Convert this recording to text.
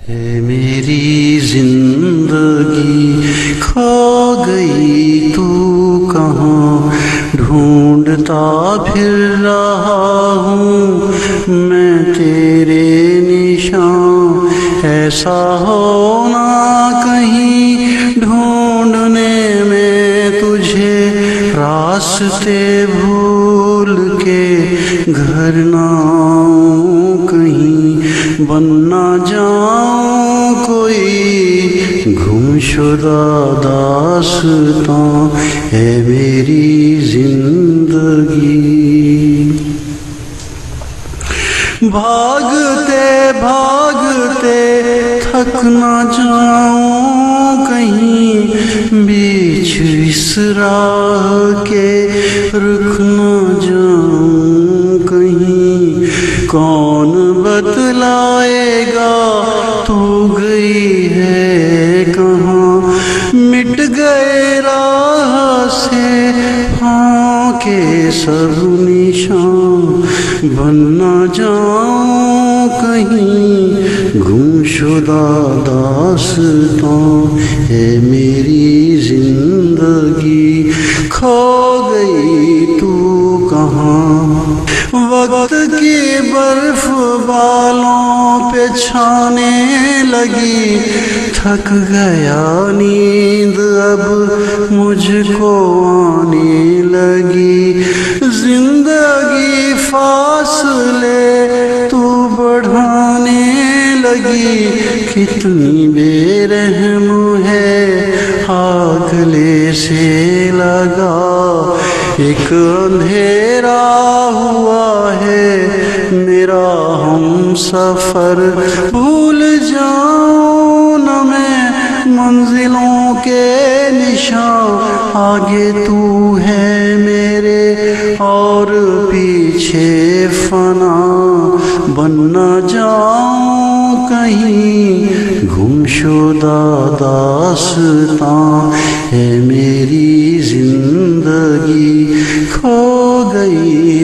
ہے میری زندگی کھو گئی تو کہاں، ڈھونڈتا پھر رہا ہوں میں تیرے نشان، ایسا ہونا کہیں ڈھونڈنے میں تجھے، راستے بھول کے گھر نہ آؤں کہیں، بن نہ جاؤں کوئی گم شدہ داستاں، ہے میری زندگی۔ بھاگتے بھاگتے تھک نہ جاؤں کہیں، بیچ اس راہ کے رک نہ جاؤں کہیں، کون بتلائے گا تو گئی ہے کہاں، مٹ گئے راہ سے پاؤں کے سب نشان، بن نہ جاؤں کہیں گم شدہ داستاں، ہے میری زندگی کھو گئی تو کہاں، وقت کی برف بالوں پہ چھانے لگی، تھک گیا نیند اب مجھ کو آنے لگی، زندگی فاصلے تو بڑھانے لگی، کتنی بے رحم ہے آگلے سے لگا، ایک اندھیرا ہوا ہے میرا ہم سفر، بھول جاؤں نہ میں منزلوں کے نشان، آگے تو ہے میرے اور پیچھے فنا، بن نہ جاؤں کہیں گم شدہ داستاں، ہے میری زندگی کھو گئی